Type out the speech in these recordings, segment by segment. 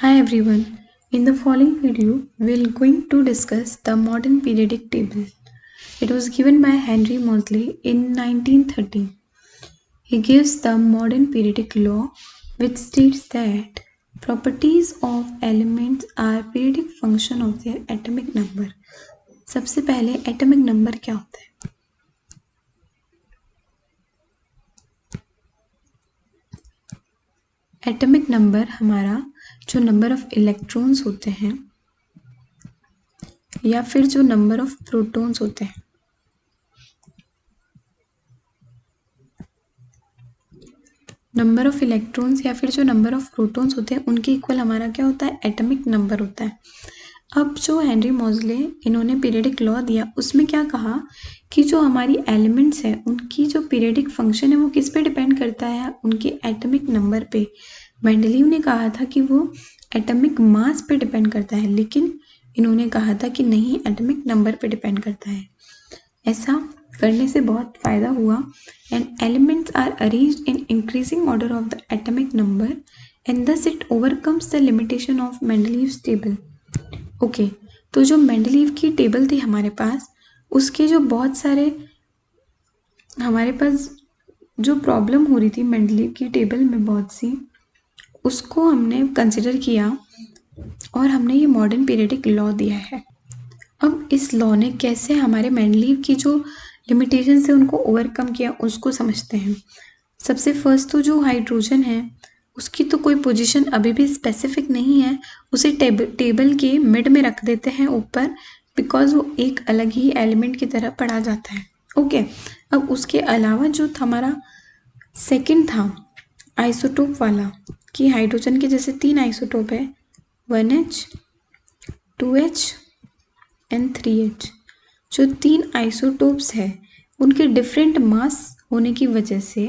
Hi everyone. In the following video, we're going to discuss the modern periodic table. It was given by Henry Moseley in 1930. He gives the modern periodic law, which states that properties of elements are periodic function of their atomic number. सबसे पहले atomic number क्या होता है? Atomic number हमारा जो number of electrons होते हैं या फिर जो नंबर ऑफ प्रोटॉन्स होते हैं, नंबर ऑफ इलेक्ट्रॉन्स या फिर जो नंबर ऑफ प्रोटॉन्स होते हैं उनके इक्वल हमारा क्या होता है? एटॉमिक नंबर होता है। अब जो हेनरी मोज़ले इन्होंने पीरियडिक लॉ दिया उसमें क्या कहा कि जो हमारी एलिमेंट्स हैं उनकी जो पीरियडिक फंक्शन है वो किस पे डिपेंड करता है? उनके एटॉमिक नंबर पे। मेंडलीव ने कहा था कि वो एटॉमिक मास पे डिपेंड करता है, लेकिन इन्होंने कहा था कि नहीं, एटॉमिक नंबर पे डिपेंड करता है। ऐसा करने से बहुत फ़ायदा हुआ। And elements are arranged in increasing order of the atomic number and thus it overcomes the limitation of Mendeleev's table. Okay, तो जो मेंडलीव की टेबल थी हमारे पास, उसके जो बहुत सारे हमारे पास जो प्रॉब्लम हो रही थी मेंडलीव की टेबल में बहुत सी, उसको हमने कंसिडर किया और हमने ये मॉडर्न पीरियडिक लॉ दिया है। अब इस लॉ ने कैसे हमारे मेंडलीव की जो लिमिटेशन से उनको ओवरकम किया उसको समझते हैं। सबसे फर्स्ट तो जो हाइड्रोजन है उसकी तो कोई पोजीशन अभी भी स्पेसिफिक नहीं है, उसे टेबल के मिड में रख देते हैं ऊपर, बिकॉज वो एक अलग ही एलिमेंट की तरह पढ़ा जाता है। ओके, अब उसके अलावा जो हमारा सेकंड था आइसोटोप वाला, कि हाइड्रोजन के जैसे 3 आइसोटोप है, 1H, 2H एंड 3H। जो 3 आइसोटोप्स है उनके डिफरेंट मास होने की वजह से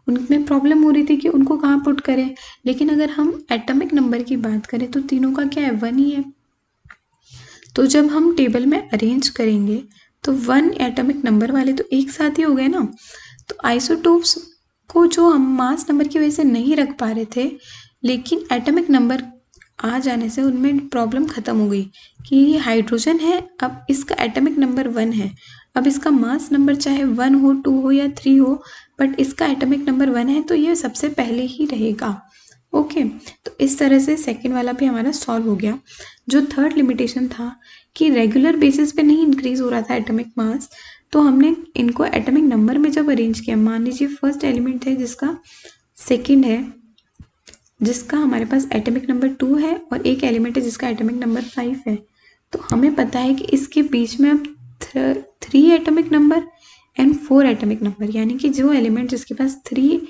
उनमें प्रॉब्लम हो रही थी कि उनको कहाँ पुट करें। लेकिन अगर हम एटॉमिक नंबर की बात करें तो तीनों का क्या है? 1 ही है। तो जब हम टेबल में अरेंज करेंगे तो 1 एटॉमिक नंबर वाले तो एक साथ ही हो गए ना। तो आइसोटोप्स को जो हम मास नंबर की वजह से नहीं रख पा रहे थे, लेकिन एटॉमिक नंबर आ जाने से उनमें प्रॉब्लम ख़त्म हो गई कि ये हाइड्रोजन है, अब इसका एटॉमिक नंबर 1 है, अब इसका मास नंबर चाहे 1 हो, 2 हो या 3 हो, बट इसका एटॉमिक नंबर 1 है तो ये सबसे पहले ही रहेगा। ओके, तो इस तरह से सेकंड वाला भी हमारा सॉल्व हो गया। जो थर्ड लिमिटेशन था कि रेगुलर बेसिस पे नहीं इंक्रीज हो रहा था एटॉमिक मास, तो हमने इनको एटॉमिक नंबर में जब अरेंज किया, मान लीजिए फर्स्ट एलिमेंट है जिसका सेकंड है, जिसका हमारे पास एटॉमिक नंबर 2 है, और एक एलिमेंट है जिसका एटॉमिक नंबर 5 है, तो हमें पता है कि इसके बीच में अब 3 atomic number and 4 atomic number, यानी कि जो एलिमेंट जिसके पास 3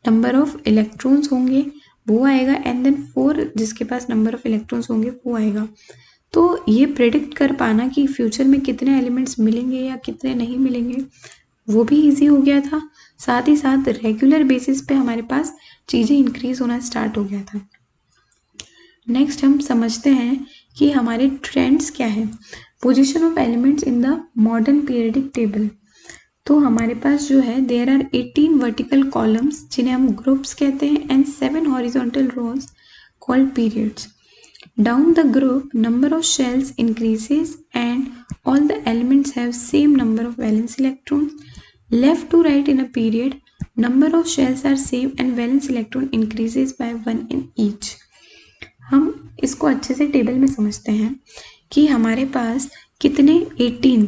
नंबर ऑफ इलेक्ट्रॉन्स होंगे वो आएगा, एंड देन 4 जिसके पास नंबर ऑफ इलेक्ट्रॉन्स होंगे वो आएगा। तो ये प्रेडिक्ट कर पाना कि फ्यूचर में कितने एलिमेंट्स मिलेंगे या कितने नहीं मिलेंगे वो भी इजी हो गया था। साथ ही साथ रेगुलर बेसिस पे हमारे पास चीज़ें इंक्रीज होना स्टार्ट हो गया था। नेक्स्ट हम समझते हैं कि हमारे ट्रेंड्स क्या है। Position of elements in the modern periodic table. तो हमारे पास जो है देयर आर 18 वर्टिकल कॉलम्स जिन्हें हम ग्रुप्स कहते हैं and 7 horizontal rows called periods. Down the group, number of shells increases and all the elements have same number of valence electrons. Left to right in a period, number of shells are same and valence electron increases by 1 in each. हम इसको अच्छे से table में समझते हैं कि हमारे पास कितने 18,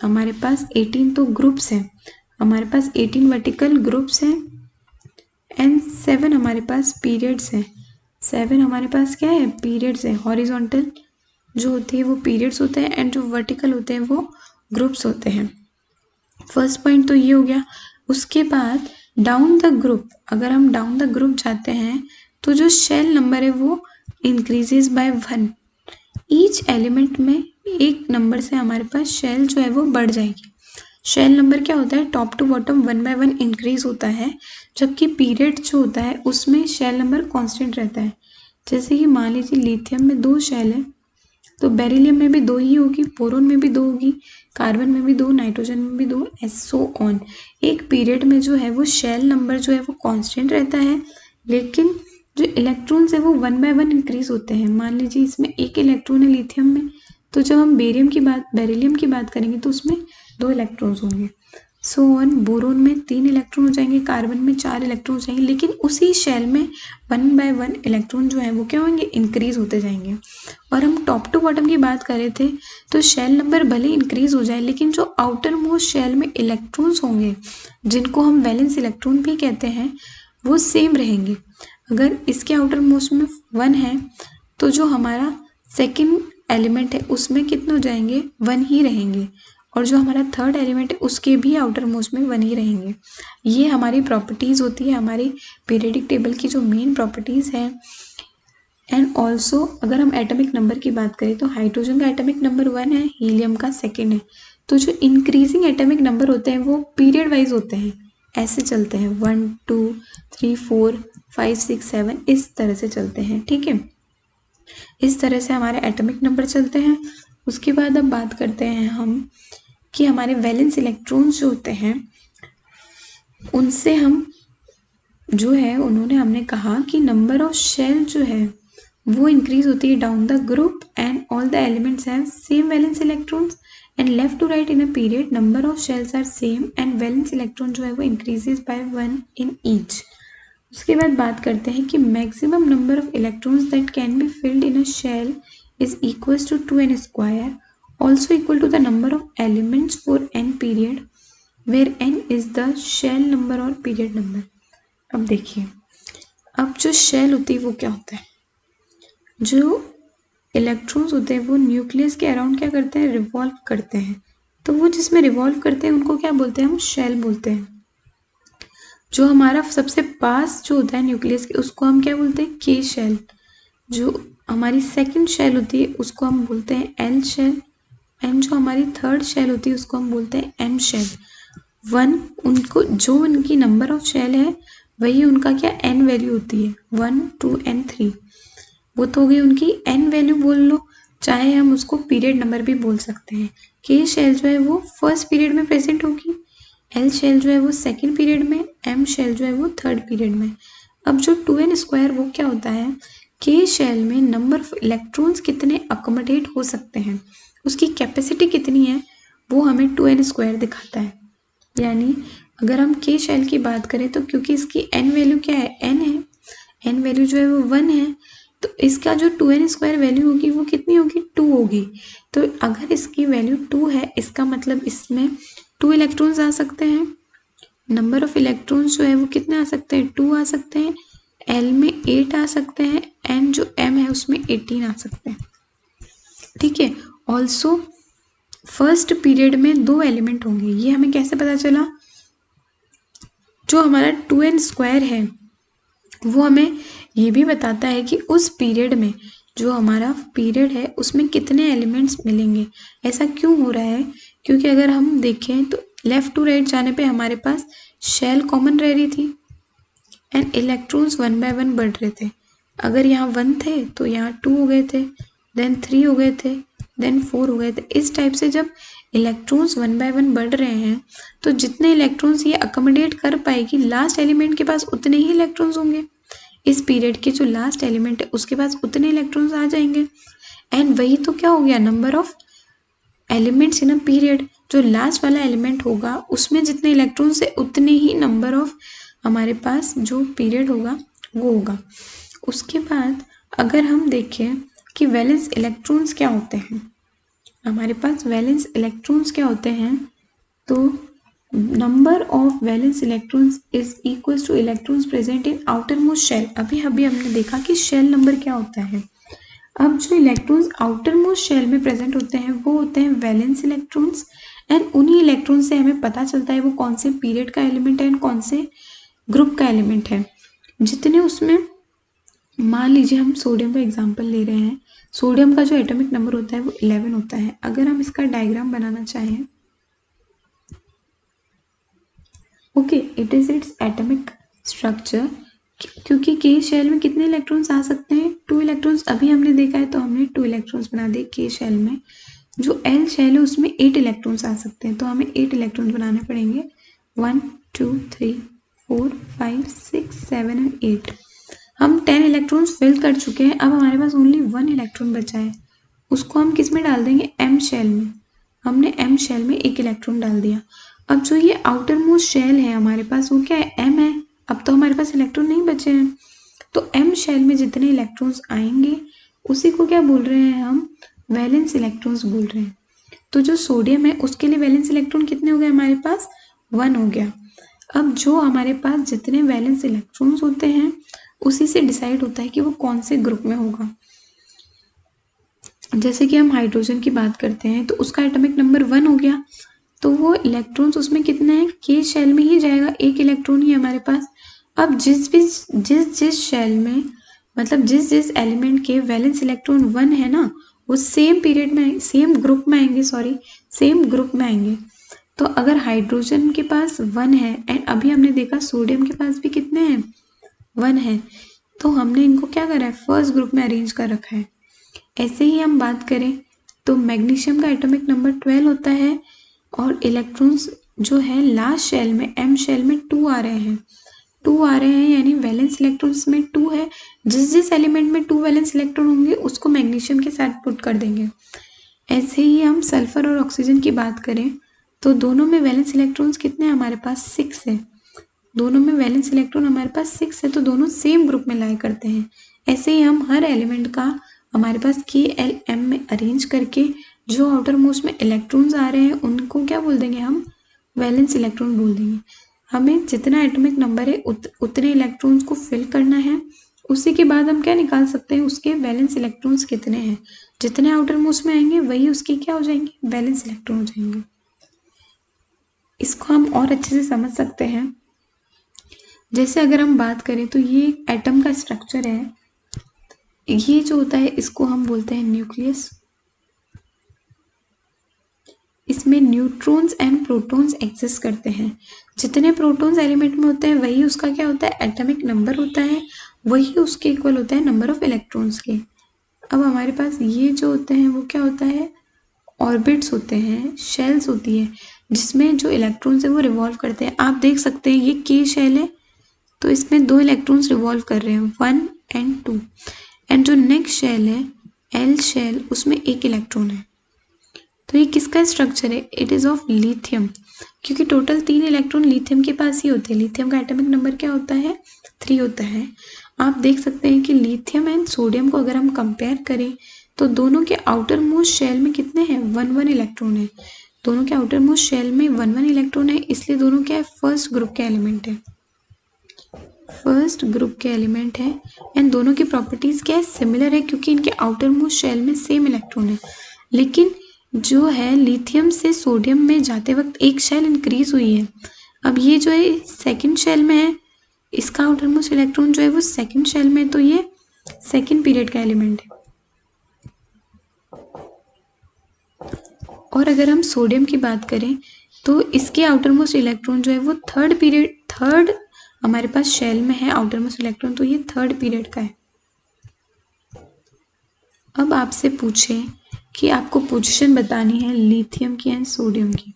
हमारे पास 18 तो ग्रुप्स हैं, हमारे पास 18 वर्टिकल ग्रुप्स हैं एंड 7 हमारे पास पीरियड्स हैं। 7 हमारे पास क्या है? पीरियड्स है। हॉरिजॉन्टल जो होते हैं वो पीरियड्स होते हैं एंड जो वर्टिकल होते हैं वो ग्रुप्स होते हैं। फर्स्ट पॉइंट तो ये हो गया। उसके बाद डाउन द ग्रुप, अगर हम डाउन द ग्रुप जाते हैं तो जो शेल नंबर है वो इंक्रीजेज बाय 1। ईच एलिमेंट में एक नंबर से हमारे पास शेल जो है वो बढ़ जाएगी। शेल नंबर क्या होता है? Top to bottom 1 by 1 increase होता है, जबकि पीरियड जो होता है उसमें शेल नंबर कांस्टेंट रहता है। जैसे कि मान लीजिए लिथियम में 2 शेल है तो बेरिलियम में भी 2 ही होगी, बोरोन में भी 2 होगी, कार्बन में भी 2, नाइट्रोजन में भी 2, सो ऑन। एक पीरियड में जो है वो शेल नंबर जो है वो कांस्टेंट रहता है, लेकिन जो इलेक्ट्रॉन्स है वो 1 बाय 1 इंक्रीज होते हैं। मान लीजिए इसमें 1 इलेक्ट्रॉन है लिथियम में, तो जब हम बेरिलियम की बात करेंगे तो उसमें 2 इलेक्ट्रॉन्स होंगे। सो ऑन, बोरोन में 3 इलेक्ट्रॉन हो जाएंगे, कार्बन में 4 इलेक्ट्रॉन हो जाएंगे, लेकिन उसी शेल में 1 बाय 1 इलेक्ट्रॉन जो है वो क्या होंगे, इंक्रीज होते जाएंगे। और हम टॉप टू बॉटम की बात कर रहे थे, तो शेल नंबर भले इंक्रीज हो जाए, लेकिन जो आउटर मोस्ट शेल में इलेक्ट्रॉन्स होंगे, जिनको हम वैलेंस इलेक्ट्रॉन भी कहते हैं, वो सेम रहेंगे। अगर इसके आउटर मोस्ट में 1 है, तो जो हमारा सेकेंड एलिमेंट है उसमें कितने हो जाएंगे, 1 ही रहेंगे। और जो हमारा थर्ड एलिमेंट है उसके भी आउटर मोस्ट में 1 ही रहेंगे। ये हमारी प्रॉपर्टीज होती है, हमारी पीरियडिक टेबल की जो मेन प्रॉपर्टीज है। एंड ऑल्सो अगर हम एटॉमिक नंबर की बात करें तो हाइड्रोजन का एटॉमिक नंबर 1 है, हीलियम का 2 है। तो जो इंक्रीजिंग एटॉमिक नंबर होते हैं वो पीरियड वाइज होते हैं, ऐसे चलते हैं 1 2 3 4 5 6 7, इस तरह से चलते हैं। ठीक है, इस तरह से हमारे एटॉमिक नंबर चलते हैं। उसके बाद अब बात करते हैं हम कि हमारे वैलेंस इलेक्ट्रॉन्स जो होते हैं उनसे हम जो है हमने कहा कि नंबर ऑफ शेल जो है वो इंक्रीज होती है down the group and all the elements have same valence electrons and left to right in a period number of shells are same and valence electron जो है वो इंक्रीजेस बाय 1 इन ईच। उसके बाद बात करते हैं कि maximum number of electrons that can be filled in a shell is equals to 2n square, also equal to the number of elements for n period, where n is the shell number और period number। अब देखिए, अब जो shell होती है वो क्या होता है, जो इलेक्ट्रॉन्स होते हैं वो न्यूक्लियस के अराउंड क्या करते हैं, रिवॉल्व करते हैं। तो वो जिसमें रिवॉल्व करते हैं उनको क्या बोलते हैं, हम शेल बोलते हैं। जो हमारा सबसे पास जो होता है न्यूक्लियस के उसको हम क्या बोलते हैं, के शेल। जो हमारी सेकंड शेल होती है उसको हम बोलते हैं एल शेल, एंड जो हमारी थर्ड शेल होती है उसको हम बोलते हैं एम शेल। 1 उनको जो उनकी नंबर ऑफ शेल है वही उनका क्या एन वैल्यू होती है, 1 2 एंड 3। वो तो हो गई उनकी एन वैल्यू बोल लो, चाहे हम उसको पीरियड नंबर भी बोल सकते हैं। के शेल जो है वो फर्स्ट पीरियड में प्रेजेंट होगी, एल शेल जो है वो सेकेंड पीरियड में, एम शेल जो है वो थर्ड पीरियड में। अब जो 2n स्क्वायर वो क्या होता है, के शेल में नंबर ऑफ इलेक्ट्रॉन्स कितने अकोमोडेट हो सकते हैं, उसकी कैपेसिटी कितनी है, वो हमें 2n स्क्वायर दिखाता है। यानी अगर हम के शेल की बात करें तो क्योंकि इसकी एन वैल्यू क्या है, एन है, एन वैल्यू जो है वो 1 है, तो इसका जो 2n स्क्वायर वैल्यू होगी वो कितनी होगी, 2 होगी। तो अगर इसकी वैल्यू 2 है, इसका मतलब इसमें 2 इलेक्ट्रॉन्स आ सकते हैं। नंबर ऑफ इलेक्ट्रॉन्स जो है वो कितने आ सकते हैं, 2 आ सकते हैं। एल में 8 आ सकते हैं, एन जो एम है उसमें 18 आ सकते हैं। ठीक है, ऑल्सो फर्स्ट पीरियड में 2 एलिमेंट होंगे। ये हमें कैसे पता चला, जो हमारा 2n स्क्वायर है वो हमें ये भी बताता है कि उस पीरियड में जो हमारा पीरियड है उसमें कितने एलिमेंट्स मिलेंगे। ऐसा क्यों हो रहा है, क्योंकि अगर हम देखें तो लेफ्ट टू राइट जाने पे हमारे पास शेल कॉमन रह रही थी एंड इलेक्ट्रॉन्स 1 बाय 1 बढ़ रहे थे। अगर यहाँ 1 थे तो यहाँ 2 हो गए थे, देन 3 हो गए थे, देन 4 हो गए थे। इस टाइप से जब इलेक्ट्रॉन्स 1 बाय 1 बढ़ रहे हैं तो जितने इलेक्ट्रॉन्स ये अकोमोडेट कर पाएगी लास्ट एलिमेंट के पास उतने ही इलेक्ट्रॉन्स होंगे। इस पीरियड के जो लास्ट एलिमेंट है उसके पास उतने इलेक्ट्रॉन्स आ जाएंगे। एंड वही तो क्या हो गया, number of elements in a period. जो लास्ट वाला एलिमेंट होगा उसमें जितने इलेक्ट्रॉन्स है उतने ही नंबर ऑफ हमारे पास जो पीरियड होगा वो होगा। उसके बाद अगर हम देखें कि वैलेंस इलेक्ट्रॉन्स क्या होते हैं, हमारे पास वैलेंस इलेक्ट्रॉन्स क्या होते हैं, तो number of valence electrons is equals to electrons present in outermost shell. अभी हमने देखा कि शेल नंबर क्या होता है। अब जो इलेक्ट्रॉन्स आउटर मोस्ट शेल में प्रेजेंट होते हैं वो होते हैं वैलेंस इलेक्ट्रॉन्स, एंड उन्हीं इलेक्ट्रॉन्स से हमें पता चलता है वो कौन से पीरियड का एलिमेंट है एंड कौन से ग्रुप का एलिमेंट है। जितने उसमें, मान लीजिए हम सोडियम का एग्जाम्पल ले रहे हैं, सोडियम का जो एटॉमिक नंबर होता है वो 11 होता है। अगर हम इसका डायग्राम बनाना चाहें, okay, it is its atomic structure. क्योंकि के शेल में कितने इलेक्ट्रॉन्स आ सकते हैं, 2 इलेक्ट्रॉन्स अभी हमने देखा है तो हमने 2 इलेक्ट्रॉन्स बना दिए के शेल में। जो एल शेल है उसमें 8 इलेक्ट्रॉन्स आ सकते हैं, तो हमें 8 इलेक्ट्रॉन्स बनाने पड़ेंगे, 1 2 3 4 5 6 7 एंड 8। हम 10 इलेक्ट्रॉन्स फिल कर चुके हैं, अब हमारे पास ओनली 1 इलेक्ट्रॉन बचा है, उसको हम किस में डाल देंगे, एम शेल में। हमने एम शेल में 1 इलेक्ट्रॉन डाल दिया। अब जो ये आउटर मोस्ट शेल है हमारे पास वो क्या है, एम है। अब तो हमारे पास इलेक्ट्रॉन नहीं बचे हैं, तो एम शेल में जितने इलेक्ट्रॉन्स आएंगे उसी को क्या बोल रहे हैं हम, वैलेंस इलेक्ट्रॉन्स बोल रहे हैं। तो जो सोडियम है उसके लिए वैलेंस इलेक्ट्रॉन कितने हो गए हमारे पास, 1 हो गया। अब जो हमारे पास जितने वैलेंस इलेक्ट्रॉन्स होते हैं उसी से डिसाइड होता है कि वो कौन से ग्रुप में होगा। जैसे कि हम हाइड्रोजन की बात करते हैं तो उसका एटॉमिक नंबर 1 हो गया, तो वो इलेक्ट्रॉन्स उसमें कितने हैं, के शेल में ही जाएगा, 1 इलेक्ट्रॉन ही हमारे पास। अब जिस शेल में मतलब जिस एलिमेंट के वैलेंस इलेक्ट्रॉन 1 है ना, वो सेम पीरियड में सेम ग्रुप में आएंगे, सेम ग्रुप में आएंगे। तो अगर हाइड्रोजन के पास 1 है एंड अभी हमने देखा सोडियम के पास भी कितने हैं, 1 है, तो हमने इनको क्या करा है, फर्स्ट ग्रुप में अरेंज कर रखा है। ऐसे ही हम बात करें तो मैग्नीशियम का एटॉमिक नंबर 12 होता है और इलेक्ट्रॉन्स जो है लास्ट शेल में एम शेल में 2 आ रहे हैं, 2 आ रहे हैं, यानी वैलेंस इलेक्ट्रॉन्स में 2 है। जिस एलिमेंट में 2 वैलेंस इलेक्ट्रॉन होंगे उसको मैग्नीशियम के साथ पुट कर देंगे। ऐसे ही हम सल्फर और ऑक्सीजन की बात करें तो दोनों में वैलेंस इलेक्ट्रॉन्स कितने हैं हमारे पास, 6 है। दोनों में वैलेंस इलेक्ट्रॉन हमारे पास 6 है, तो दोनों सेम ग्रुप में लाया करते हैं। ऐसे ही हम हर एलिमेंट का हमारे पास KLM में अरेंज करके जो आउटर मोस्ट में इलेक्ट्रॉन्स आ रहे हैं उनको क्या बोल देंगे हम, वैलेंस इलेक्ट्रॉन बोल देंगे। हमें जितना एटॉमिक नंबर है उतने इलेक्ट्रॉन्स को फिल करना है, उसी के बाद हम क्या निकाल सकते हैं, उसके वैलेंस इलेक्ट्रॉन्स कितने हैं। जितने आउटर मोस्ट में आएंगे वही उसके क्या हो जाएंगे, वैलेंस इलेक्ट्रॉन हो जाएंगे। इसको हम और अच्छे से समझ सकते हैं। जैसे अगर हम बात करें तो ये एटम का स्ट्रक्चर है, ये जो होता है इसको हम बोलते हैं न्यूक्लियस। इसमें न्यूट्रॉन्स एंड प्रोटॉन्स एग्जिस्ट करते हैं। जितने प्रोटॉन्स एलिमेंट में होते हैं वही उसका क्या होता है, एटॉमिक नंबर होता है, वही उसके इक्वल होता है नंबर ऑफ इलेक्ट्रॉन्स के। अब हमारे पास ये जो होते हैं वो क्या होता है, ऑर्बिट्स होते हैं, शेल्स होती है जिसमें जो इलेक्ट्रॉन्स है वो रिवॉल्व करते हैं। आप देख सकते हैं ये के शेल है, तो इसमें 2 इलेक्ट्रॉन्स रिवॉल्व कर रहे हैं, 1 एंड 2। एंड जो नेक्स्ट शेल है एल शेल, उसमें 1 इलेक्ट्रॉन है। तो ये किसका स्ट्रक्चर है, इट इज ऑफ लिथियम, क्योंकि टोटल 3 इलेक्ट्रॉन लिथियम के पास ही होते हैं। लिथियम का एटॉमिक नंबर क्या होता है, 3 होता है। आप देख सकते हैं कि लिथियम एंड सोडियम को अगर हम कंपेयर करें तो दोनों के आउटर मोस्ट शेल में कितने हैं, 1 इलेक्ट्रॉन है। दोनों के आउटर मोस्ट शेल में 1 इलेक्ट्रॉन है, इसलिए दोनों क्या है, फर्स्ट ग्रुप के एलिमेंट है, फर्स्ट ग्रुप के एलिमेंट है। एंड दोनों की प्रॉपर्टीज क्या है, सिमिलर है, क्योंकि इनके आउटर मोस्ट शेल में सेम इलेक्ट्रॉन है। लेकिन जो है लिथियम से सोडियम में जाते वक्त एक शेल इंक्रीज हुई है। अब ये जो है सेकंड शेल में है, इसका आउटर मोस्ट इलेक्ट्रॉन जो है वो सेकंड शेल में है, तो ये सेकंड पीरियड का एलिमेंट है। और अगर हम सोडियम की बात करें तो इसके आउटर मोस्ट इलेक्ट्रॉन जो है वो थर्ड हमारे पास शेल में है आउटर मोस्ट इलेक्ट्रॉन, तो ये थर्ड पीरियड का है। अब आपसे पूछे कि आपको पोजीशन बतानी है लिथियम की एंड सोडियम की,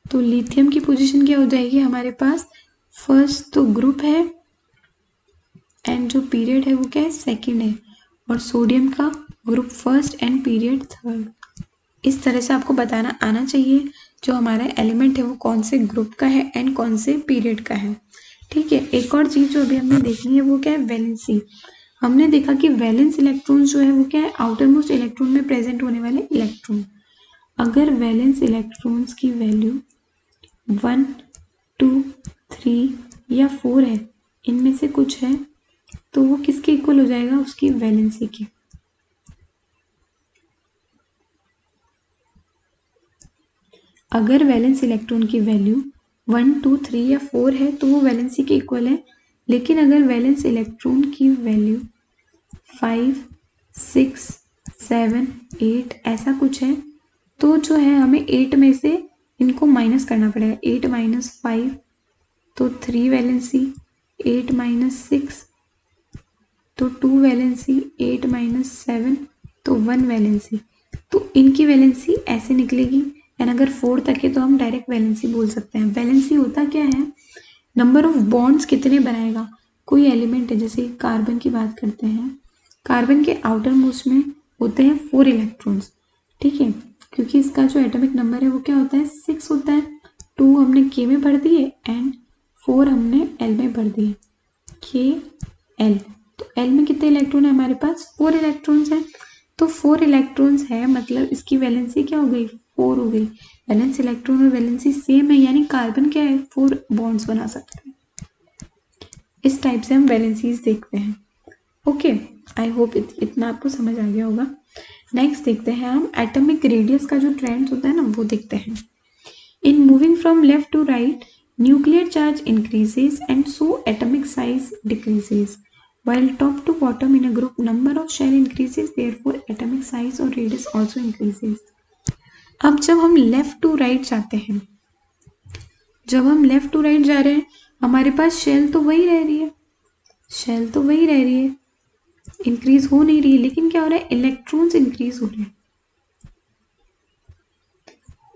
तो लिथियम की पोजीशन क्या हो जाएगी हमारे पास, फर्स्ट तो ग्रुप है एंड जो पीरियड है वो क्या है, सेकंड है। और सोडियम का group first and period third. इस तरह से आपको बताना आना चाहिए जो हमारा एलिमेंट है वो कौन से ग्रुप का है एंड कौन से पीरियड का है। ठीक है, एक और चीज जो अभी हमने देखनी है वो क्या है, वैलेंसी। हमने देखा कि वैलेंस इलेक्ट्रॉन जो है वो क्या है, आउटर मोस्ट इलेक्ट्रॉन में प्रेजेंट होने वाले इलेक्ट्रॉन। अगर वैलेंस इलेक्ट्रॉन्स की वैल्यू 1, 2, 3 या 4 है, इनमें से कुछ है, तो वो किसके इक्वल हो जाएगा, उसकी वैलेंसी के। अगर वैलेंस इलेक्ट्रॉन की वैल्यू 1, 2, 3 या 4 है तो वो वैलेंसी के इक्वल है। लेकिन अगर वैलेंस इलेक्ट्रॉन की वैल्यू 5, 6, 7, 8 ऐसा कुछ है, तो जो है हमें 8 में से इनको माइनस करना पड़ेगा। 8 माइनस 5 तो 3 वैलेंसी, 8 माइनस 6 तो 2 वैलेंसी, 8 माइनस 7 तो 1 वैलेंसी। तो इनकी वैलेंसी ऐसे निकलेगी। एंड अगर 4 तक है तो हम डायरेक्ट वैलेंसी बोल सकते हैं। वैलेंसी होता क्या है, नंबर ऑफ बॉन्ड्स कितने बनाएगा, कोई एलिमेंट है, जैसे कार्बन की बात करते हैं, कार्बन के आउटर मोस्ट में होते हैं 4 इलेक्ट्रॉन्स, ठीक है, क्योंकि इसका जो एटॉमिक नंबर है वो क्या होता है 6 होता है। 2 हमने के में भर दिए एंड 4 हमने एल में भर दिए, के एल। तो एल में कितने इलेक्ट्रॉन है हमारे पास 4 इलेक्ट्रॉन्स हैं। तो 4 इलेक्ट्रॉन्स है मतलब इसकी वैलेंसी क्या हो गई 4 हो गई। वैलेंस इलेक्ट्रॉन और वैलेंसी सेम है, यानी कार्बन क्या है 4 बॉन्ड्स बना सकते हैं। इस टाइप से हम वैलेंसीज देखते हैं। ओके, आई होप इतना आपको समझ आ गया होगा। नेक्स्ट देखते हैं हम एटॉमिक रेडियस का जो ट्रेंड्स होता है ना वो देखते हैं। In moving from left to right nuclear charge increases and so atomic size decreases while top to bottom in a group number of shell increases, therefore atomic size or radius also increases। अब जब हम left to right जाते हैं, जब हम left to right जा रहे हैं हमारे पास शेल तो वही रह रही है, शेल तो वही रह रही है, इंक्रीज हो नहीं रही है, लेकिन क्या हो रहा है इलेक्ट्रॉन्स इंक्रीज हो रहे हैं।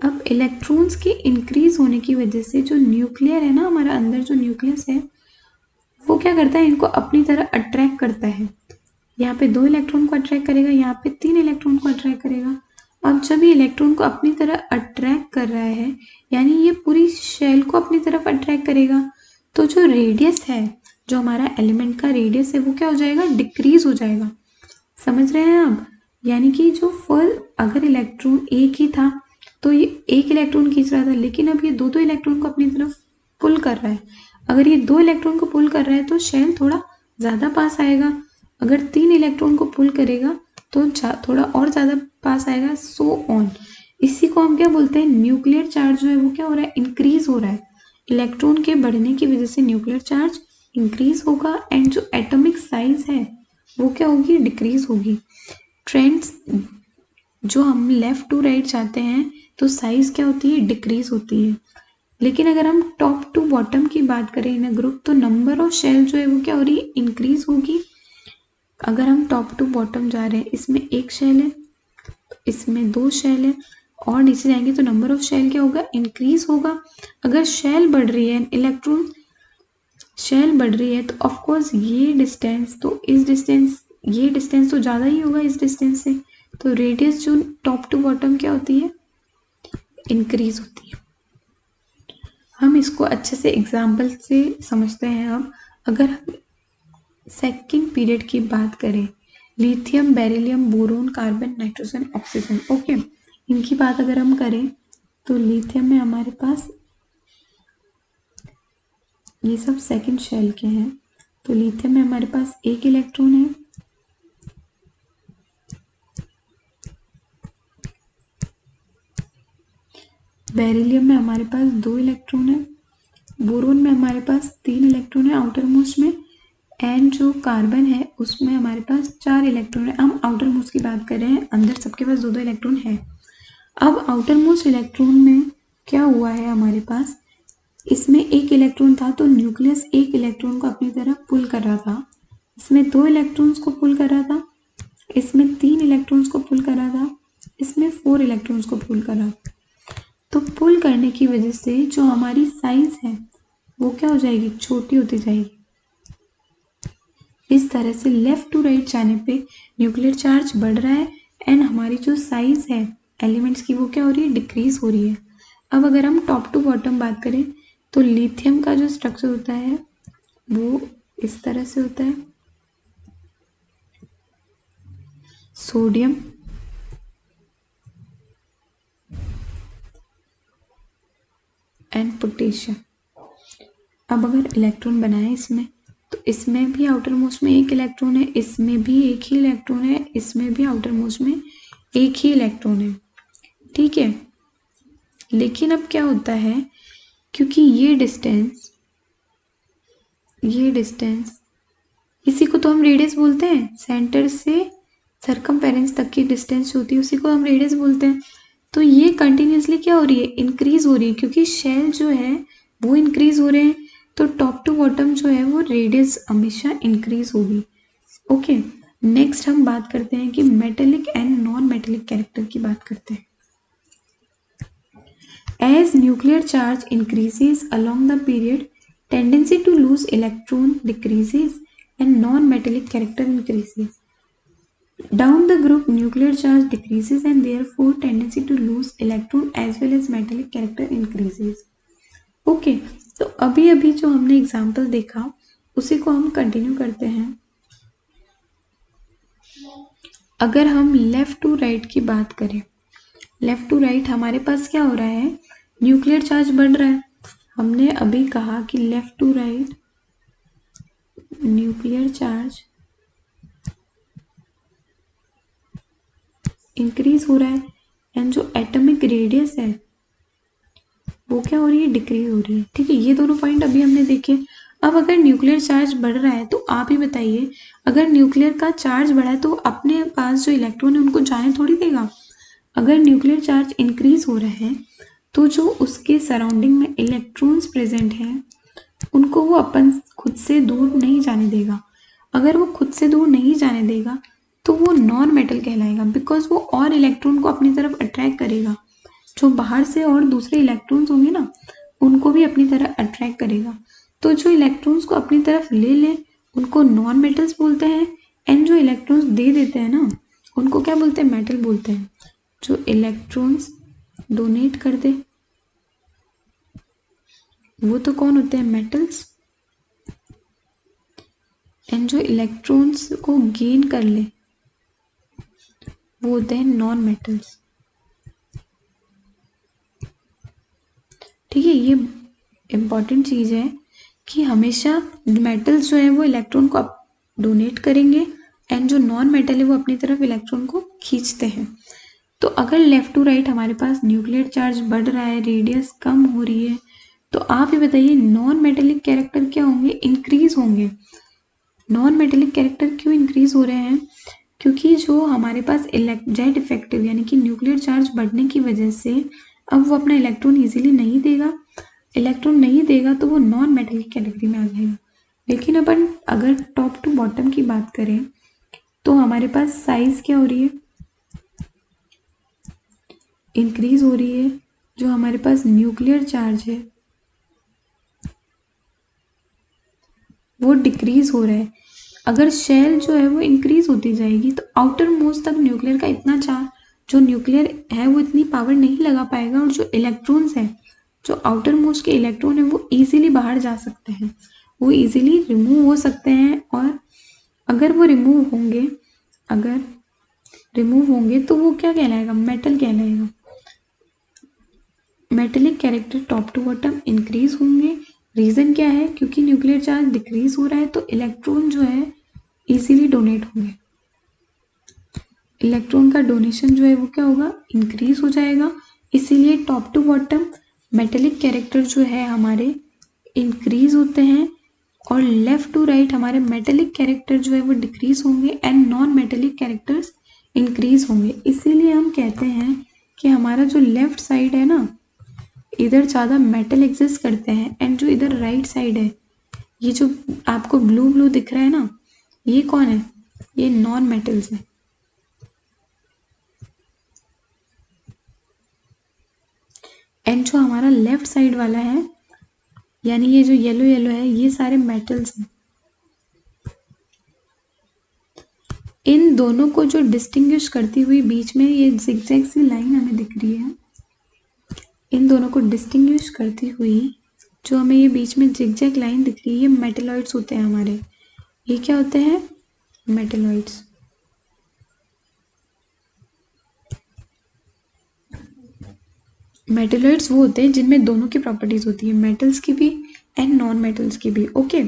अब इलेक्ट्रॉन्स के इंक्रीज होने की वजह से जो न्यूक्लियर है ना हमारा अंदर जो न्यूक्लियस है वो क्या करता है इनको अपनी तरह अट्रैक्ट करता है। यहाँ पे 2 इलेक्ट्रॉन को अट्रैक्ट करेगा, यहाँ पे 3 इलेक्ट्रॉन को अट्रैक्ट करेगा। अब जब ये इलेक्ट्रॉन को अपनी तरह अट्रैक्ट कर रहा है यानी ये पूरी शेल को अपनी तरफ अट्रैक्ट करेगा, तो जो रेडियस है, जो हमारा एलिमेंट का रेडियस है वो क्या हो जाएगा डिक्रीज हो जाएगा। समझ रहे हैं आप, यानी कि जो अगर इलेक्ट्रॉन एक ही था तो ये एक इलेक्ट्रॉन खींच रहा था, लेकिन अब ये 2 इलेक्ट्रॉन को अपनी तरफ पुल कर रहा है। अगर ये 2 इलेक्ट्रॉन को पुल कर रहा है तो शेल थोड़ा ज़्यादा पास आएगा, अगर 3 इलेक्ट्रॉन को पुल करेगा तो थोड़ा और ज़्यादा पास आएगा, सो ऑन। इसी को हम क्या बोलते हैं न्यूक्लियर चार्ज जो है वो क्या हो रहा है इंक्रीज हो रहा है। इलेक्ट्रॉन के बढ़ने की वजह से न्यूक्लियर चार्ज इंक्रीज होगा एंड जो एटॉमिक साइज है वो क्या होगी डिक्रीज होगी। ट्रेंड्स जो हम लेफ्ट टू राइट जाते हैं तो साइज क्या होती है डिक्रीज होती है, लेकिन अगर हम टॉप टू बॉटम की बात करें इन ग्रुप तो नंबर ऑफ शेल जो है वो क्या हो रही है इंक्रीज होगी। अगर हम टॉप टू बॉटम जा रहे हैं इसमें 1 शेल है, इसमें 2 शेल है, और नीचे जाएंगे तो नंबर ऑफ शेल क्या होगा इंक्रीज होगा। अगर शेल बढ़ रही है इलेक्ट्रॉन शेल बढ़ रही है तो ऑफकोर्स ये डिस्टेंस तो ज़्यादा ही होगा इस डिस्टेंस से, तो रेडियस जो टॉप टू बॉटम क्या होती है इंक्रीज होती है। हम इसको अच्छे से एग्जाम्पल से समझते हैं। अब अगर हम सेकंड पीरियड की बात करें, lithium, beryllium, boron, carbon, nitrogen, oxygen, okay, इनकी बात अगर हम करें तो लिथियम में हमारे पास ये सब सेकंड शेल के हैं, तो लिथियम में हमारे पास 1 इलेक्ट्रॉन है, बेरिलियम में हमारे पास 2 इलेक्ट्रॉन है, बोरोन में हमारे पास 3 इलेक्ट्रॉन है आउटर मोस्ट में, एंड जो कार्बन है उसमें हमारे पास 4 इलेक्ट्रॉन है। हम आउटर मोस्ट की बात कर रहे हैं, अंदर सबके पास 2-2 इलेक्ट्रॉन है। अब आउटर मोस्ट इलेक्ट्रॉन में क्या हुआ है हमारे पास, इसमें 1 इलेक्ट्रॉन था तो न्यूक्लियस 1 इलेक्ट्रॉन को अपनी तरफ पुल कर रहा था, इसमें 2 इलेक्ट्रॉन्स को पुल कर रहा था, इसमें 3 इलेक्ट्रॉन्स को पुल कर रहा था, इसमें 4 इलेक्ट्रॉन्स को पुल कर रहा था। तो पुल करने की वजह से जो हमारी साइज है वो क्या हो जाएगी छोटी होती जाएगी। इस तरह से लेफ्ट टू राइट जाने पे न्यूक्लियर चार्ज बढ़ रहा है एंड हमारी जो साइज है एलिमेंट्स की वो क्या हो रही है डिक्रीज हो रही है। अब अगर हम टॉप टू बॉटम बात करें तो लिथियम का जो स्ट्रक्चर होता है वो इस तरह से होता है, सोडियम एंड पोटेशियम। अब अगर इलेक्ट्रॉन बनाए इसमें तो इसमें भी आउटर मोस्ट में 1 इलेक्ट्रॉन है, इसमें भी 1 ही इलेक्ट्रॉन है, इसमें भी आउटर मोस्ट में 1 ही इलेक्ट्रॉन है, ठीक है। लेकिन अब क्या होता है, क्योंकि ये डिस्टेंस इसी को तो हम रेडियस बोलते हैं, सेंटर से सरकमफेरेंस तक की डिस्टेंस होती है उसी को हम रेडियस बोलते हैं। तो ये कंटिन्यूसली क्या हो रही है इंक्रीज हो रही है, क्योंकि शेल जो है वो इंक्रीज हो रहे हैं, तो टॉप टू बॉटम जो है वो रेडियस हमेशा इंक्रीज होगी। ओके, नेक्स्ट हम बात करते हैं कि metallic and non metallic character की बात करते हैं। As nuclear charge increases along the period tendency to lose electron decreases and non metallic character increases. Down the group, nuclear charge decreases and therefore tendency to lose electron as well as metallic character increases. Okay, तो अभी अभी जो हमने example देखा उसी को हम continue करते हैं. अगर हम लेफ्ट टू राइट की बात करें, लेफ्ट टू राइट हमारे पास क्या हो रहा है, न्यूक्लियर चार्ज बढ़ रहा है. हमने अभी कहा कि left to right nuclear charge increase हो रहा है एंड जो एटॉमिक रेडियस है वो क्या हो रही है, डिक्रीज हो रही है. ठीक है, ये दोनों पॉइंट अभी हमने देखे. अब अगर न्यूक्लियर चार्ज बढ़ रहा है तो आप ही बताइए, अगर न्यूक्लियर का चार्ज बढ़ा है तो अपने पास जो इलेक्ट्रॉन है उनको जाने थोड़ी देगा. अगर न्यूक्लियर चार्ज इंक्रीज हो रहा है तो जो उसके सराउंडिंग में इलेक्ट्रॉन्स प्रेजेंट हैं उनको वो अपन खुद से दूर नहीं जाने देगा. अगर वो खुद से दूर नहीं जाने देगा तो वो नॉन मेटल कहलाएगा, बिकॉज वो और इलेक्ट्रॉन को अपनी तरफ अट्रैक्ट करेगा. जो बाहर से और दूसरे इलेक्ट्रॉन्स होंगे ना उनको भी अपनी तरफ अट्रैक्ट करेगा. तो जो इलेक्ट्रॉन्स को अपनी तरफ ले ले उनको नॉन मेटल्स बोलते हैं, एंड जो इलेक्ट्रॉन्स दे देते हैं ना उनको क्या बोलते हैं, मेटल बोलते हैं. जो इलेक्ट्रॉन्स डोनेट कर दे वो तो कौन होते हैं, मेटल्स. एंड जो इलेक्ट्रॉन्स को गेन कर ले वो होते हैं नॉन मेटल्स. ठीक है, ये इम्पॉर्टेंट चीज़ है कि हमेशा मेटल्स जो है वो इलेक्ट्रॉन को डोनेट करेंगे एंड जो नॉन मेटल है वो अपनी तरफ इलेक्ट्रॉन को खींचते हैं. तो अगर लेफ्ट टू राइट हमारे पास न्यूक्लियर चार्ज बढ़ रहा है, रेडियस कम हो रही है, तो आप ही बताइए नॉन मेटेलिक कैरेक्टर क्या होंगे, इंक्रीज होंगे. नॉन मेटेलिक कैरेक्टर क्यों इंक्रीज हो रहे हैं, क्योंकि जो हमारे पास जेड इफेक्टिव यानी कि न्यूक्लियर चार्ज बढ़ने की वजह से अब वो अपना इलेक्ट्रॉन इजीली नहीं देगा. इलेक्ट्रॉन नहीं देगा तो वो नॉन मेटेलिक कैटेगरी में आ जाएगा. लेकिन अपन अगर टॉप टू बॉटम की बात करें तो हमारे पास साइज क्या हो रही है, इंक्रीज हो रही है. जो हमारे पास न्यूक्लियर चार्ज है वो डिक्रीज हो रहा है. अगर शेल जो है वो इंक्रीज होती जाएगी तो आउटर मोस्ट तक न्यूक्लियर का इतना चार्ज, जो न्यूक्लियर है वो इतनी पावर नहीं लगा पाएगा, और जो इलेक्ट्रॉन्स है, जो आउटर मोस्ट के इलेक्ट्रॉन है वो इजीली बाहर जा सकते हैं, वो इजीली रिमूव हो सकते हैं. और अगर वो रिमूव होंगे तो वो क्या कहलाएगा, मेटल कहलाएगा. Metallic character top to bottom increase होंगे. रीजन क्या है, क्योंकि न्यूक्लियर चार्ज डिक्रीज हो रहा है तो इलेक्ट्रॉन जो है इजीली डोनेट होंगे. इलेक्ट्रॉन का डोनेशन जो है वो क्या होगा, इंक्रीज हो जाएगा. इसीलिए top to bottom metallic character जो है हमारे इंक्रीज होते हैं, और लेफ्ट टू राइट हमारे मेटेलिक कैरेक्टर जो है वो डिक्रीज होंगे and non metallic characters increase होंगे. इसीलिए हम कहते हैं कि हमारा जो लेफ्ट साइड है ना, इधर ज़्यादा मेटल एग्जिस्ट करते हैं, एंड जो इधर राइट साइड है, ये जो आपको ब्लू ब्लू दिख रहा है ना, ये कौन है, ये नॉन मेटल्स है. एंड जो हमारा लेफ्ट साइड वाला है, यानी ये जो येलो येलो है, ये सारे मेटल्स हैं. इन दोनों को जो डिस्टिंग्विश करती हुई बीच में ये जिगजैग सी लाइन हमें दिख रही है, इन दोनों को डिस्टिंग्विश करती हुई जो हमें ये बीच में जिगजैग लाइन दिख रही है, ये मेटलॉइड्स होते हैं हमारे. ये क्या होते हैं, मेटलॉइड्स. मेटलॉइड्स वो होते हैं जिनमें दोनों की प्रॉपर्टीज होती है, मेटल्स की भी एंड नॉन मेटल्स की भी. ओके,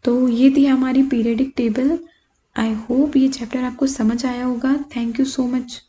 तो ये थी हमारी पीरियडिक टेबल. आई होप ये चैप्टर आपको समझ आया होगा. Thank you so much.